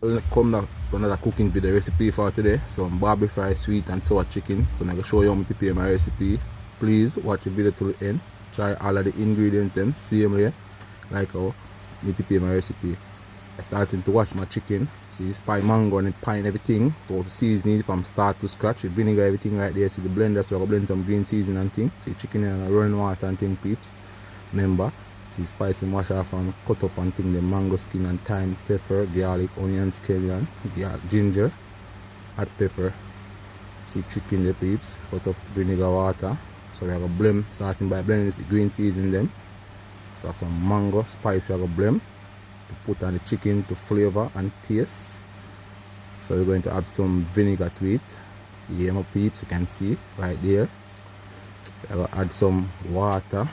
Well, come back to another cooking video recipe for today. Some Barbie fry sweet and sour chicken. So I'm going to show you how to prepare my recipe. Please watch the video to the end. Try all of the ingredients them same way like how I prepare my recipe. I starting to wash my chicken. See spice mango and pine everything. To season it from start to scratch. With vinegar everything right there. See the blender, so I blend some green seasoning and things. See chicken and running water and thing peeps. Remember. See spice and wash off and cut up and thing the mango skin and thyme, pepper, garlic, onion, scallion, ginger, hot pepper. See chicken the peeps, cut up vinegar water. So we have a blend, starting by blending this green season them. So some mango spice we have a blend to put on the chicken to flavor and taste. So we're going to add some vinegar to it. Yeah my peeps, you can see right there. We have to add some water.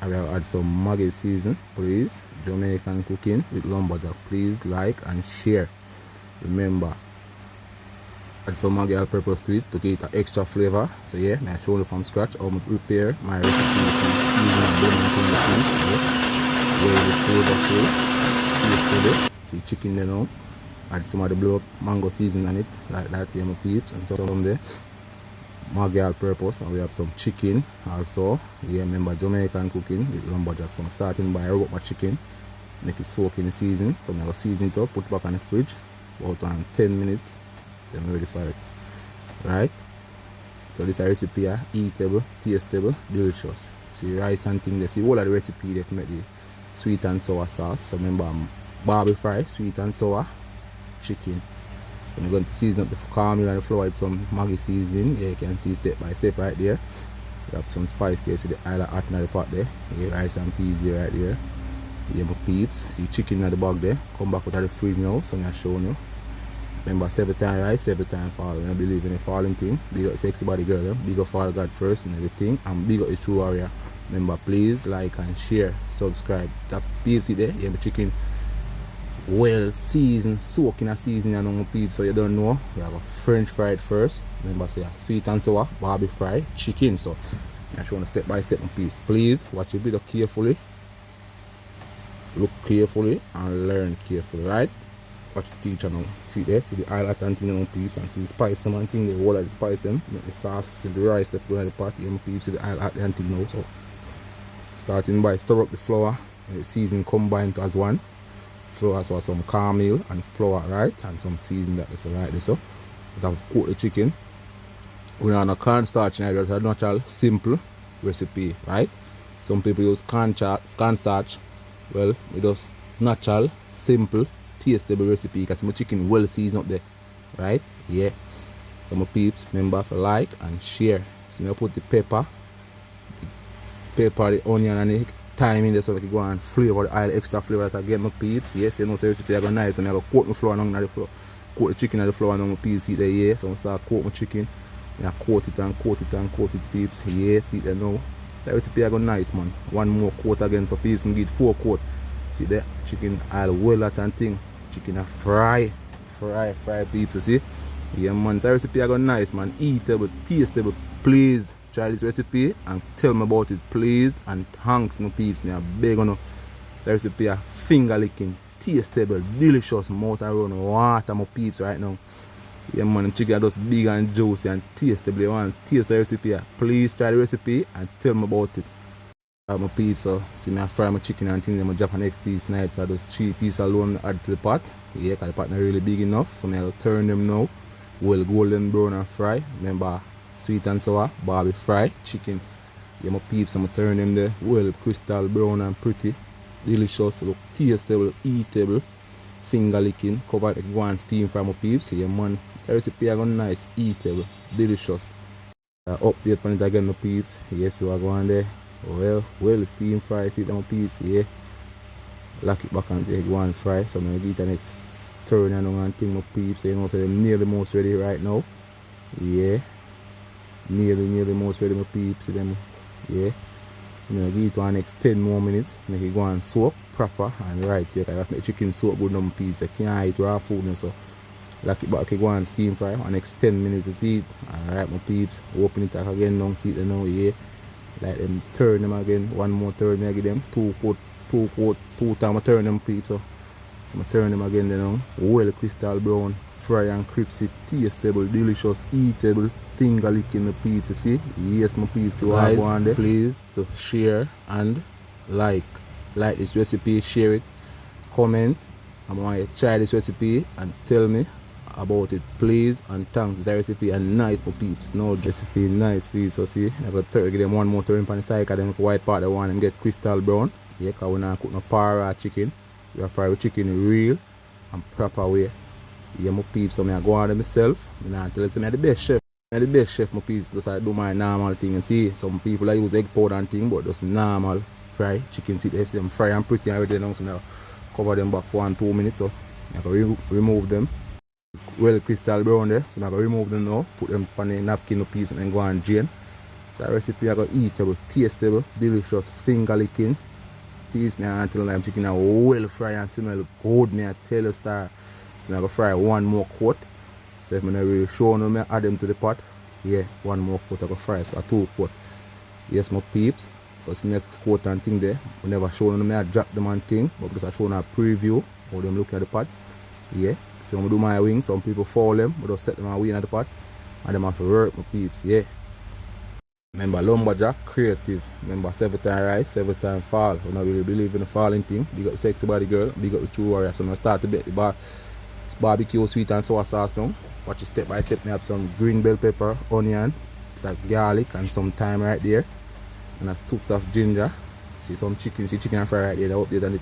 I will add some Maggi season, please. Jamaican cooking with lumberjack. Please like and share. Remember, add some Maggi all purpose to it to get an extra flavor. So yeah, I show you from scratch how I prepare my recipe. See chicken there now. Add some of the blow up mango season on it, like that, yeah, my peeps, and some there. Maggi all purpose, and we have some chicken also. Yeah, remember Jamaican cooking with lumberjack. So I'm starting by rub up my chicken, make it soak in the season. So I'm gonna season it up, put it back on the fridge about 10 minutes, then I'm ready for it. Right? So this is a recipe, eatable, tastable, delicious. See rice and things there. See all of the recipe that make the sweet and sour sauce. So remember Barbie fry, sweet and sour chicken. I'm going to season up the cornmeal and the flour with some Maggi seasoning. Yeah, you can see step by step right there. We have some spice there, so the oil hot in the pot there. Yeah, rice and peas there right there. Yeah, my peeps. See chicken in the bag there. Come back out of the fridge now, so I'm going to show you. Remember, 7 times rice, 7 times fall. I believe in a falling thing. Big up sexy body girl, big up Father God first and everything. And big up the true warrior. Remember, please like and share, subscribe. That peeps see there, yeah, the chicken well seasoned, soak in a season, you know, my peeps. So you don't know, we have a French fried first. Remember, say sweet and sour, Barbie fry, chicken. So I'm showing step by step, my peeps. Please watch the video carefully, look carefully, and learn carefully, right? Watch the teacher now. See there, see the highlight and thing, my peeps, and see the spice them and thing, the whole of the spice them to make the sauce, see the rice that's going to the pot, yeah, my peeps, see the highlight and thing now. So starting by stir up the flour, the season combined as one. Flour, so some cornmeal and flour, right, and some season that is right there. So we have to cook the chicken. We don't have cornstarch in it, a natural simple recipe, right? Some people use cornstarch. Well, we just natural, simple, tastable recipe because my chicken well seasoned up there, right? Yeah. So my peeps, remember to like and share. So I put the pepper, the onion and the thyme in there so I can go and flavor the oil, extra flavor that I get my peeps. Yes, you know, so recipe I go nice, and I go coat my flour on the floor, coat the chicken on the floor and my peeps see there. Yeah, so I start coat my chicken, and I coat it and coat it and coat it, peeps. Yeah, see there now. So recipe I go nice, man. One more coat again, so peeps can get 4 coat. See there, chicken oil well that and thing. Chicken a fry peeps. You see? Yeah, man. So recipe I go nice, man. Eatable, tastable. Please try this recipe and tell me about it, please. And thanks, my peeps. Me a beg on. So recipe a finger licking, tastable, delicious, mouth around water, my peeps right now. Yeah, man. The chicken are just big and juicy and tastable. You want to taste the recipe? Please try the recipe and tell me about it. My peeps, so see me I fry my chicken and things. I'm drop an next piece night. So those 3 pieces alone add to the pot. Yeah, because the pot not really big enough. So I'm turn them now. Well golden brown and fry. Remember, sweet and sour, Barbie fry, chicken. Yeah, my peeps, I'm turn them there. Well crystal brown and pretty. Delicious, look tastable, eatable, finger licking. Cover it, go and steam fry my peeps. Yeah, man. The recipe I got nice, eatable, delicious. Update on it again, my peeps. Yes, so I go on there. Well, steam fry, see my peeps, yeah. Lock it back and take one fry. So I'm gonna get the next turn and thing, my peeps. You know, so they're nearly most ready right now. Yeah. Nearly most ready, my peeps. Them, yeah. So I'm gonna give it one next 10 more minutes. Make it go and soak proper and right. Yeah, I have to make chicken soak good, my peeps. I can't eat raw food now, so lock it back, go and steam fry. And next 10 minutes to see it. Alright, my peeps. Open it again now, see it now, yeah. Like them turn them again, one more turn, I give them 2 coat, 2 times I turn them peeps. So So I turn them again then now. Well crystal brown, fry and crispy, tastable, delicious, eatable, finger licking my peeps, you see? Yes my peeps, you guys, want there. Please to share and like this recipe, share it, comment. I want you to try this recipe and tell me about it, please, and thanks. This recipe and nice my peeps. No recipe nice peeps. So see, I got to give them one more turn on the side because them white part they want them get crystal brown. Yeah, because we not cook no para chicken. We are fry with chicken real and proper way. Yeah my peeps, so I go on them myself. I not tell you I'm the best chef. I'm the best chef my peeps, because I do my normal thing. And see, some people I use egg powder and thing, but just normal fry chicken. See them fry and pretty already now, so now cover them back for 1-2 minutes. So I can remove them. Well crystal brown there, so I'm going to remove them now, put them on a napkin piece and then go and drain. So the recipe I got eatable, tastable, delicious, finger licking. Piece me until lime chicken are well fry and smell good, me I tell you star. So I'm going to fry one more coat. So if I'm not really sure no, I add them to the pot. Yeah, one more coat I go fry, so a 2 coat. Yes my peeps. So it's the next coat and thing there. We never show them, I drop them and thing, but because I show them a preview how them looking at the pot. Yeah. So I do my wings, some people fall them, but just set them away in the pot and them have to work my peeps, yeah. Remember lumberjack, creative. Remember 7 time rise, 7 time fall. We don't really believe in the falling thing. Big up the sexy body girl, big up the true warrior. So I'm start to bet the barbecue sweet and sour sauce now. Watch it step by step. I have some green bell pepper, onion, it's like garlic and some thyme right there. And a scoop of ginger. See some chicken, see chicken and fry right there, up there and it.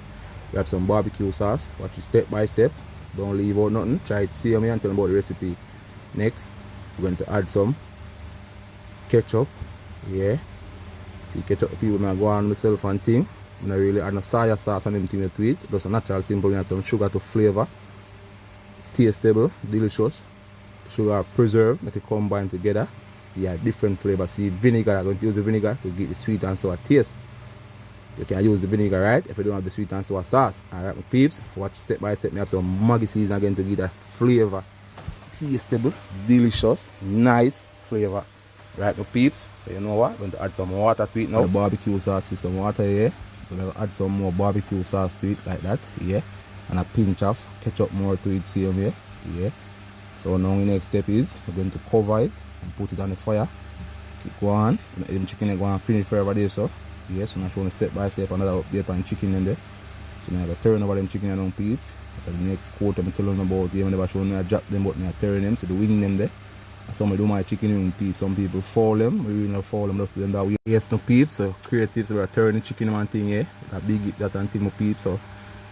We have some barbecue sauce. Watch it step by step. Don't leave out nothing. Try it, see me and tell them about the recipe. Next, we're going to add some ketchup. Yeah. See ketchup people may go on myself and thing. I'm not really add no soy sauce and anything to it. Just a natural simple. We add some sugar to flavor. Tastable, delicious. Sugar preserved, make it combine together. Yeah, different flavor. See vinegar, I'm going to use the vinegar to get the sweet and sour taste. You can use the vinegar, right, if you don't have the sweet and sour sauce. Alright my peeps, watch step by step. I have some Maggi season again to give that flavor. Tastable, delicious, nice flavor. Right my peeps, so you know what, I'm going to add some water to it now. The barbecue sauce with some water here. So I'll add some more barbecue sauce to it like that, yeah. And a pinch of ketchup more to it, same here, yeah. So now the next step is, we're going to cover it and put it on the fire. Keep going, so the chicken is going to finish forever there, so. Yes, so I'm showing step by step another update on chicken in there. So now I got turn over them chicken and on peeps. After the next quarter I'm telling them about them, never showing me I drop them but I turn them, so the wing them there. And some I do my chicken wing peeps, some people fall them, we really not fall them, just do them that way. Yes no peeps, so creative, so we're turning chicken and thing here. That big that and thing my peeps, so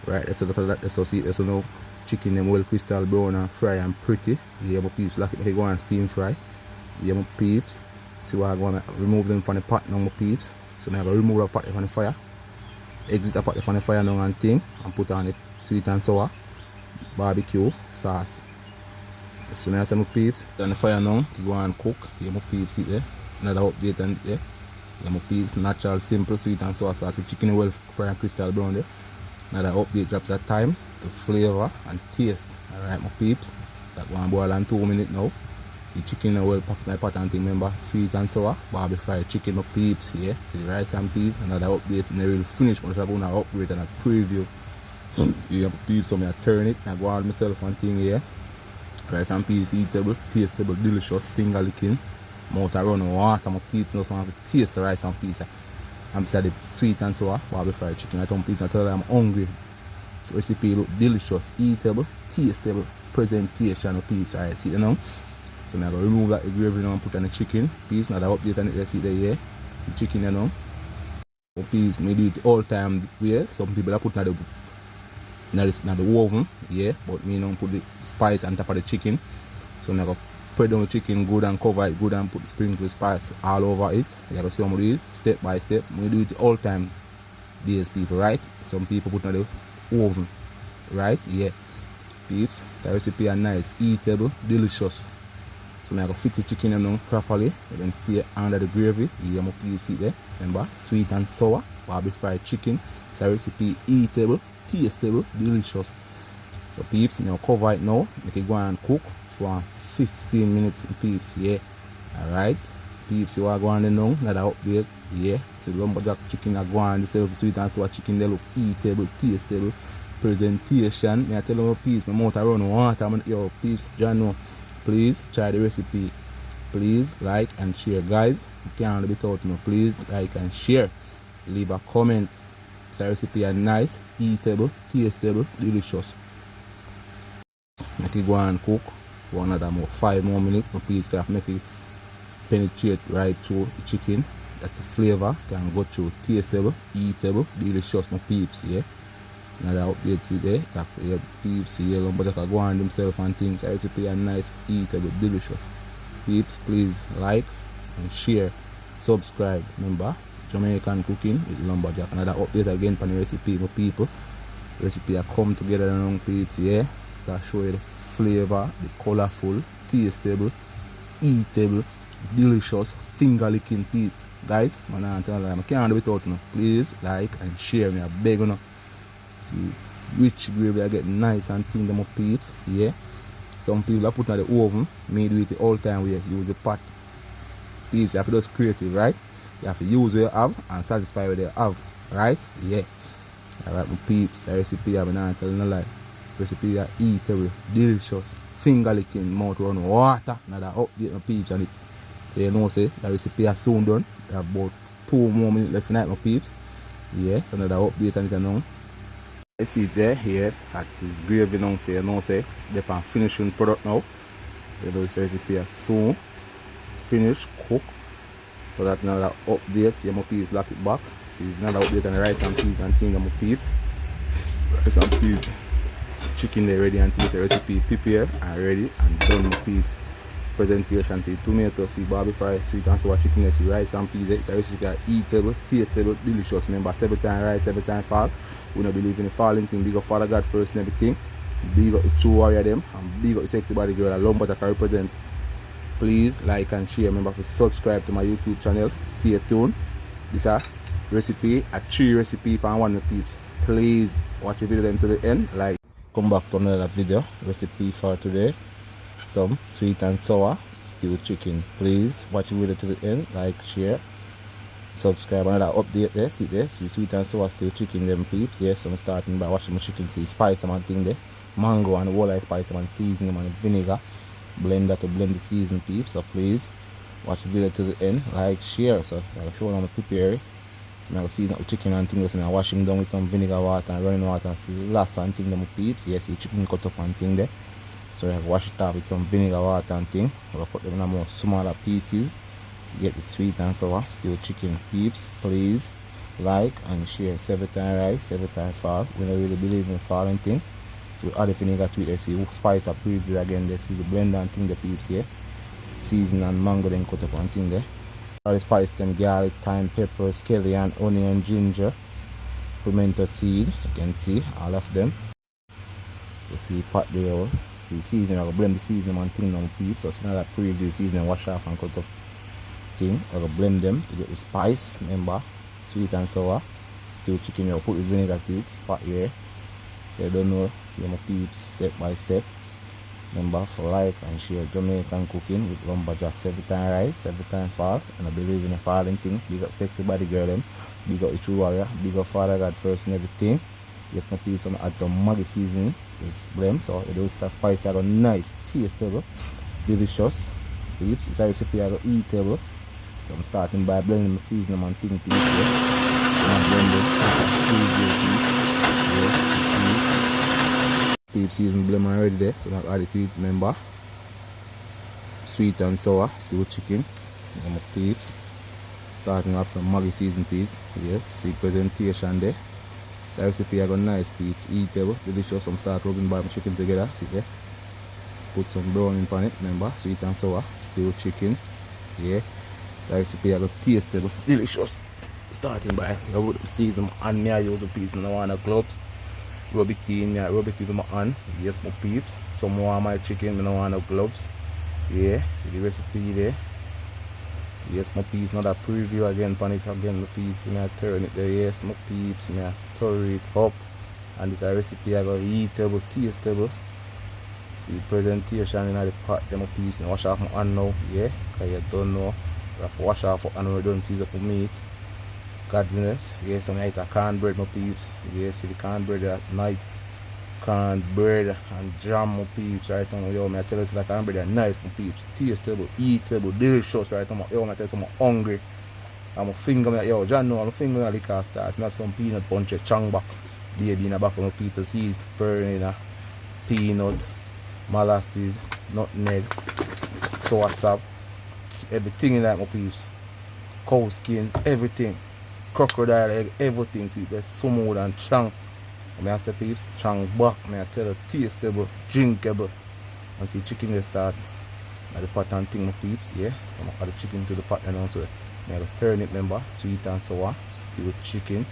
right, so after that, so see so now chicken them well crystal brown and fry and pretty. Yeah my peeps, like it go and steam fry. Yeah my peeps. See what I'm gonna remove them from the pot now my peeps. So now I go remove the pot from the fire, exit the pot from the fire now and thing, and put on it sweet and sour barbecue sauce. So now I say my peeps, on the fire now, you go and cook. Yeah my peeps, it there. Another update and there. Yeah my peeps, natural, simple, sweet and sour sauce. The chicken well fry and crystal brown there. Another update drops that time to flavor and taste. Alright my peeps, that go and boil in 2 minutes now. The chicken well packed my pot and thing, remember, sweet and sour, Barbie fried chicken, my peeps here. Yeah? See the rice and peas, another update, and they will finish, but I'm going to upgrade and a preview. Yeah, my peeps, so I turn it, I go on myself and thing here. Rice and peas, eatable, tastable, delicious, finger licking. Mouth run water, my peeps, just want to taste the rice and peas. I'm beside the sweet and sour, Barbie fried chicken. I don't peeps, I tell them I'm hungry. The recipe look delicious, eatable, tastable, presentation of peeps. Alright, see you now. So now I go remove that gravy now and put on the chicken piece. Now the update on it, let's see there, yeah. See chicken you know. So piece, me do it all time way. Some people are put in the oven, yeah. But me now put the spice on top of the chicken. So now I go spread down the chicken good and cover it good and put the sprinkle spice all over it. You gotta see how I do it step by step. We do it all time these people, right? Some people put in the oven, right? Yeah. Peeps, it's a recipe and nice, eatable, delicious. So now I go fix the chicken now properly, let them stay under the gravy. Yeah, my peeps it there. Remember, sweet and sour, Barbie fried chicken. It's a recipe, eatable, tastable, delicious. So peeps, now cover it now, make it go and cook for 15 minutes, peeps, yeah. Alright, peeps, you are going there now, another update, yeah. So lumberjack chicken are going, the self sweet and sour chicken, they look eatable, tastable, presentation. Me I tell you my peeps, my mouth around water. Yo peeps, John know. Please try the recipe. Please like and share, guys. You can't live without me. Please like and share. Leave a comment. This recipe is nice, eatable, tastable, delicious. Make it go and cook for another 5 more minutes. But please can make it penetrate right through the chicken. That the flavor can go through, tastable, eatable, delicious, my peeps. Yeah. Another update today. That your peeps here, but they can go on themselves and things. The recipe is nice, eatable, delicious. Peeps, please like and share, subscribe. Remember, Jamaican cooking with lumberjack. Another update again for the recipe, my people. Recipe are come together along peeps, yeah. That show you the flavor, the colorful, tastable, eatable, delicious, finger licking peeps. Guys, I can't do without you. Please like and share me. I beg you. See, rich gravy I get nice and thin them up peeps, yeah. Some people are putting in the oven, me do it the all time we use the pot. Peeps, you have to just creative, right? You have to use what you have and satisfy what you have, right? Yeah. Alright, my peeps, the recipe I'm not telling a lie. Recipe are eatable, delicious, finger licking, mouth run water. Now that update my peeps on it. So you know say the recipe is soon done. We have about 2 more minutes left tonight, my peeps. Yeah, so another update on it now. You see it there, here, that is gravy now, so you know say they're on finishing product now. So you know this recipe is soon finished, cook. So that's another update. Yeah, my peeps lock it back. See another update on the rice and peas and things, my peeps. Rice and peas. Chicken there ready and things, the recipe prepare and ready and done, my peeps. Presentation, see tomato, see Barbie fry, sweet and sour chicken, see rice and peas. It's a recipe that eatable, tastable, delicious. Remember, 7 times rice, 7 times fall. We don't believe in the falling thing. Big up Father God first and everything. Big up the true warrior them and big up the sexy body girl that lumberjack can represent. Please like and share. Remember to subscribe to my YouTube channel. Stay tuned. This is a recipe, a 3 recipe for 1 peeps. Please watch the video to the end. Like, come back to another video. Recipe for today. Some sweet and sour stewed chicken. Please watch the video to the end. Like, share, subscribe. Another update there. See there. See sweet and sour stewed chicken them peeps. Yes, so I'm starting by watching my chicken. See spice them and thing there. Mango and whole spice them and season them and vinegar. Blender to blend the season peeps. So please watch the video to the end. Like, share. So I'll show them how to prepare. So I season up the chicken and things. So I wash them down with some vinegar water and running water. See the last and thing them peeps. Yes, see chicken cut up and thing there. So I wash it off with some vinegar water and thing. I'll put them in a more smaller pieces. Get the sweet and sour stewed chicken peeps. Please like and share. 7 times rice, 7 times fall. We don't really believe in falling thing. So we add the vinegar to it. They see spice up preview again. They see the blender and thing the peeps here. Season and mango then cut up and thing there. All the spice them garlic, thyme, pepper, scallion, onion, ginger, pimento seed. You can see all of them. So see pot there. See season, I will blend the seasoning and thing down peeps. So it's not that preview seasoning, wash off and cut up thing. I will blend them to get the spice. Remember, sweet and sour. Stewed chicken, you put the vinegar to it, pot here. So you don't know, you my peeps step by step. Remember for like and share Jamaican cooking with lumberjack. 7 times rice, 7 times fall. And I believe in the falling thing. Big up sexy body girl them. Big up the true warrior. Big up Father God first and everything. Yes, my peeps, I'm add some Maggi seasoning to this blend. So it does a spice, I got nice, tastable, delicious. Peeps, it's a recipe I got eatable. So I'm starting by blending my seasoning and thing peeps here. And peep season blend already there, so I've added to it. Remember, sweet and sour stewed chicken. And my peeps, starting up some Maggi season to it. Yes, see presentation there. So recipe I got nice peeps, eatable, delicious. I'm start rubbing by my chicken together. See there. Put some browning on it. Remember, sweet and sour stewed chicken. Yeah. So recipe I got tastable, delicious. Starting by I would season and me I use the peeps and I want the gloves. Rub it in, rub it with my hand. Yes, my peeps. Some more of my chicken, I don't want no gloves. Yeah, see the recipe there. Yes, my peeps, another preview again on it again, my peeps. I turn it there. Yes, my peeps, I stir it up. And this is a recipe I got eatable, tastable. See presentation in the pot, then my peeps. And wash off my hand now, yeah, because you don't know. I have to wash off my hand when we don't season up my meat. Godliness, yes, I'm eat a cornbread, my peeps. Yes, see the cornbread, that nice corn bread and jam, my peeps, right now. Yo, I tell you, it's like corn bread are nice, my peeps. Tasteable, eatable, delicious, right now. Yo, I tell you, I'm hungry. I'm a finger, yo, John, no, I'm a finger in the liquor stars. I have some peanut punch, chang back. Baby in the back of my people see it, burning, peanut, molasses, nutmeg, sour sap, everything in that, my peeps. Cow skin, everything. Crocodile egg, everything. See, there's smooth and chang. I say, peeps, chang back. I tell you, tasteable, drinkable. And see, chicken they start at the pot and thing, my peeps, yeah. So I'm add the chicken to the pot and also. I have to turn it, remember, sweet and sour, stewed chicken.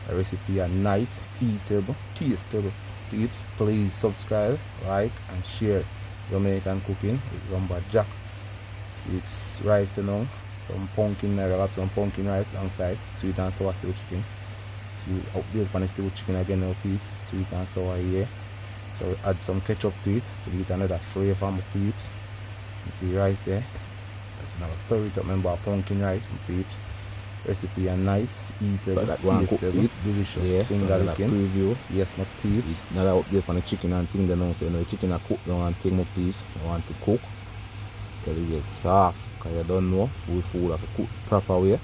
The recipe are nice, eatable, tasteable. Peeps, please subscribe, like and share. Jamaican cooking with lumberjack. See, it's rice, you know, some pumpkin, I have some pumpkin rice alongside, sweet and sour stewed chicken. See, update on the stewed chicken again now, peeps, sweet and sour here. So we add some ketchup to it to get another flavor, my peeps. You see rice there. So now stir it up, remember pumpkin rice, my peeps. Recipe are nice, eatable, that one cook it, delicious. Yeah, finger so licking. Preview. Yes, my peeps. Now I update on the chicken and thing, now, so you know the chicken are cooked now and thing, my peeps. I want to cook till it gets soft, because you don't know food have to cook proper way.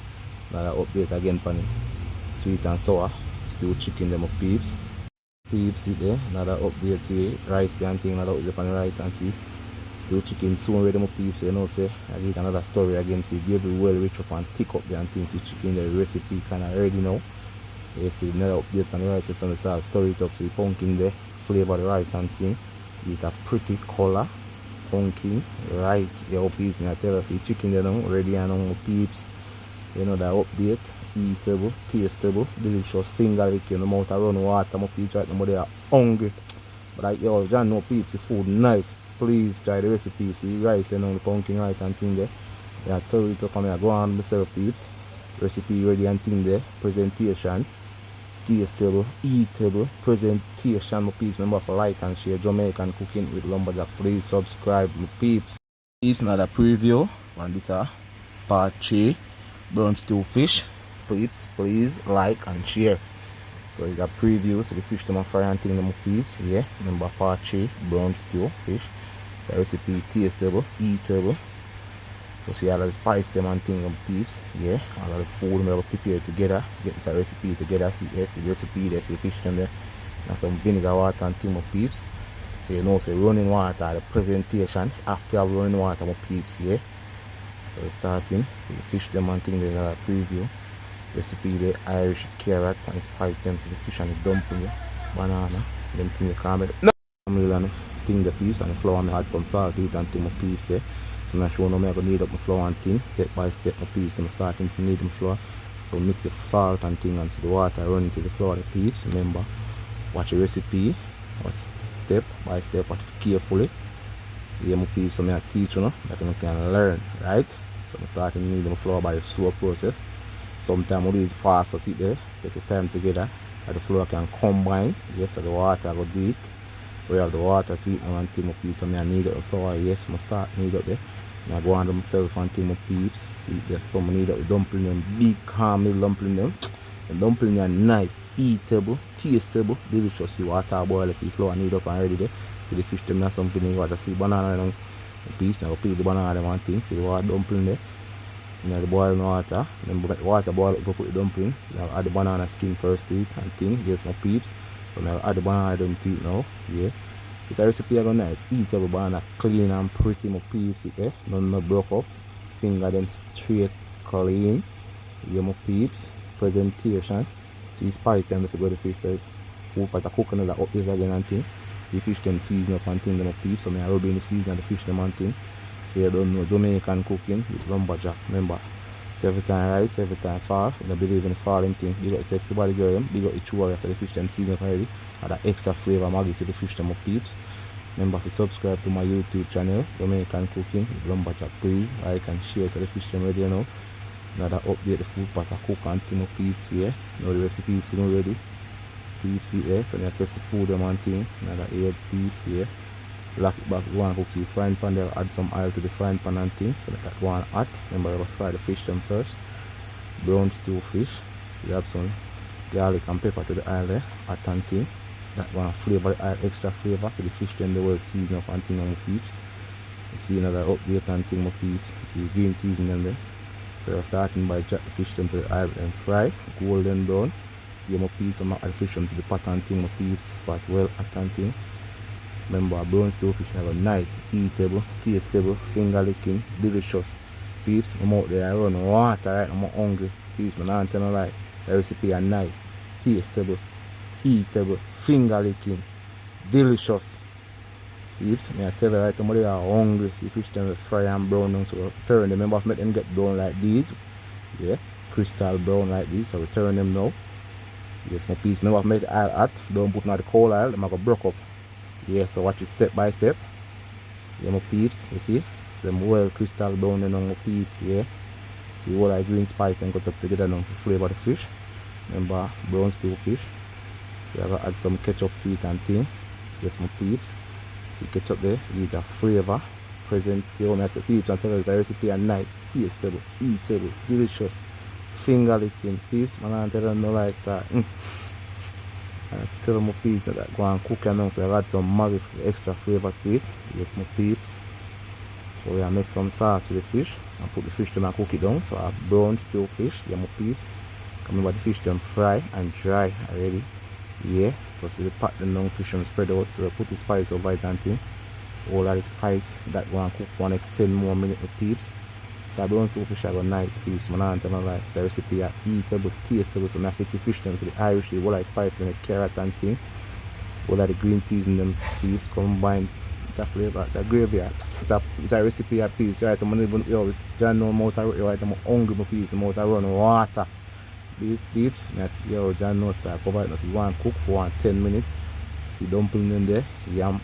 Now I update again on the sweet and sour stewed chicken, them, my peeps. Peeps it there. Now I update here, rice there and thing, now I update on the rice and see. Stewed chicken soon ready, my peeps, you know, say I get another story again, see gravy well rich up and thick up there and things with chicken, the recipe kinda ready now. You see another update on the rice, so I start stir it up, so the pumpkin there, flavor the rice and thing. Get a pretty color, pumpkin, rice, your peeps, I tell us the chicken there now, ready and now, my peeps. So you know that update, eatable, tasteable, delicious, finger licking, the mouth run water, my peeps right now, but they are hungry. But like yo, John, no peeps, the food nice. Please try the recipe. See rice, you know, the pumpkin rice and thing there. Yeah, throw it up and I go on myself, peeps. Recipe ready and thing there. Presentation, tasteable, eatable. Presentation, my peeps. Remember for like and share Jamaican cooking with lumberjack. Please subscribe, my peeps. Peeps, now the preview on this part 3, burnt stew fish. Peeps, please like and share. So you got previews, so the fish to my fry and thing, my peeps. Yeah, remember part 3, brown stew fish. So recipe tasteable, eatable. So see all of the spice them and thing, my peeps. Yeah, all of the food we have prepared together. Get this recipe together. See, yeah, see the recipe there, see the fish them there. And some vinegar water and thing, my peeps. So you know, so running water, the presentation after you have running water, my peeps. Yeah. So we're starting. See the fish them and thing, there's a preview. Recipe the Irish carrot and spice them to the fish and the dumpling, banana, them thing you can't make. No! I'm really enough thing the peeps and the flour, I add some salt to it and thing my peeps, yeah. So I'm showing them I'm gonna need up my flour and thing, step by step my peeps. I'm starting to need them flour. So mix the salt and thing and see the water running to the flour, the peeps. Remember, watch the recipe, watch step by step, watch it carefully. Yeah, my peeps, so I teach you know, that you can learn, right? So I'm starting to need them flour by the slow process. Sometimes we do it fast, so sit there, take your time together, and the flour can combine. Yes, so the water will do it. So we have the water to it now and thing my peeps. So I need up the flour, yes, I start need up there. I go under myself and thing my peeps. See, there's some need up the dumpling them, big caramel dumpling them. The dumpling are nice, eatable, tasteable, delicious. You water boil, see flour need up and ready there. See the fish them have some vinegar, see banana and peeps. Now peel the banana them and thing, see the water dumpling there. You know, the boiling water, then the water boil up, put the dumpling. So now add the banana skin first to it and thing. Yes, my peeps. So now add the banana them to it now. Yeah. This recipe are nice. Eatable banana, clean and pretty, my peeps. Yeah. None not broke up. Finger them straight, clean. Yeah, my peeps. Presentation. See spice them if you go to the fish. Right? Put a coconut up there again and thing. See fish can season up and thing, my peeps. So now rub in the season the fish them and thing. So you don't know Jamaican cooking with lumberjack. Remember, it's every time rise, every time fall. You don't believe in the falling thing. You got sexy body girl them, big up the chew for the fish them season already. Add that extra flavor maggie to the fish them up peeps. Remember to subscribe to my YouTube channel, Jamaican cooking with lumberjack. Please like and share so the fish them ready now. Now that update the food pot I cook and thing up peeps here. Now the recipe is soon ready. Peeps here. So now test the food them and thing. Now that air peeps here. Lock it back, go and cook to the frying pan there, add some oil to the frying pan and thing, so that go on hot. Remember you fry the fish them first. Brown stew fish. So you have some garlic and pepper to the oil there, hot and thing. That one flavor, add extra flavor to the fish then they will season up and thing on my peeps. You see another update and thing my peeps. You see green season them there. So we're starting by jack the fish them to the iron and fry, golden brown. Yeah, my peeps, I'm add the fish them to the pot and thing my peeps, pot well at and thing. Remember, brown stew fish have a nice, eatable, tasteable, finger licking, delicious. Peeps, I'm out there, I run water, right? I'm hungry. Peeps, man, I don't tell no lie. The recipe are nice, tasteable, eatable, finger licking, delicious. Peeps, I tell you right, they are hungry. See fish them fry and brown down, so we're turning them. Remember, make them get brown like these. Yeah, crystal brown like this, so we turn them now. Yes, my peeps, remember, make the oil hot. Don't put in the cold oil, them are going to broke up. Yeah, so watch it step by step. Yeah, my peeps, you see? So them well crystal brown and on my peeps, yeah. See all that green spice and cut up together now to flavor the fish. Remember, brown stew fish. So I gotta add some ketchup to it and thing. Yes, my peeps. See ketchup there, give it a flavor. Present your own at the peeps and tell us the recipe are nice, tasteable, eatable, delicious, finger licking peeps. Man, I tell them no like that. I tell my peeps that go and cook now, so I add some Maggi for extra flavor to it. Yes, my peeps. So we make some sauce with the fish and put the fish down and cook it down. So I have brown stew fish, yeah, my peeps. Remember the fish them fry and dry already. Yeah, so see the pot them down, fish them spread out. So we put the spice over it and thing. All of the spice that go and cook for next 10 more minutes, my peeps. So brown stew fish are go nice peeps, man, I don't know like. The recipe are eatable, tasteable, so I fit the fish them to the Irish, the all of the spice them, the carrot and thing. All of the green peas in them peeps combined. It's a flavor, it's a gravy. It's a recipe of peeps. Right, I'm even yo, John know mouth of right, I'm hungry my peeps, mouth of run water. Peeps, that yo, John knows that cover it. If you want to cook for 10 minutes, see dumpling in there, yam.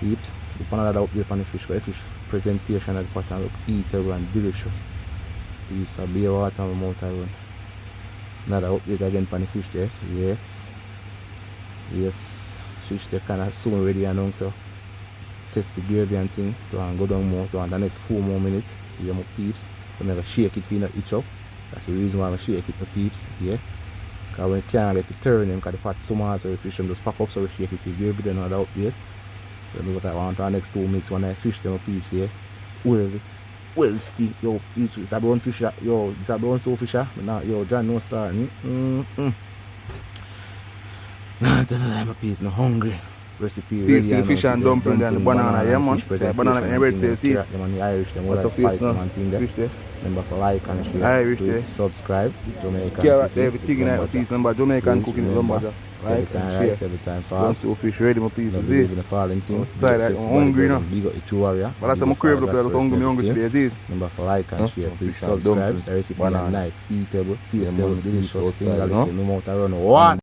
Peeps, you put another update on the fish, but the fish presentation at the bottom look eatable and delicious. Peeps, a beer water my mouth of run. Another update again for the fish there, yes. Yes, fish they kind of soon ready and now, so test the gravy and thing to go down more to the next 4 more minutes. Yeah, my peeps. So never shake it in each up. That's the reason why I shake it, my peeps. Yeah. Because when you can't get it turning, because the pot so much, so the fish them just pop up, so we shake it to gravy, then another update. So that's what I want to the next 2 minutes when I fish them, my peeps. Yeah. Well, still, yo, peeps, it's a brown fish, yo, it's a brown stew fish, yo, John no star. Nah, tell them my peeps, I'm hungry. Recipe peeps, the fish and dumpling and the banana, yeah man. Banana and bread, so you see. Yeah man, the Irish, them what a face now. Fish there. Remember for like and share. Irish there. Subscribe. Jamaican. Carrot there, everything in that piece. Remember Jamaican cooking lumberjack. Like and share. Every time fast. Once to fish ready, my people. See. In the falling thing. Outside that, I'm hungry now. Big up the true warrior. But that's my crave up there. I'm hungry today. See. Remember for like and share. Please subscribe. The recipe are nice, eatable, tasteable, delicious. Finger licking, no matter run. What?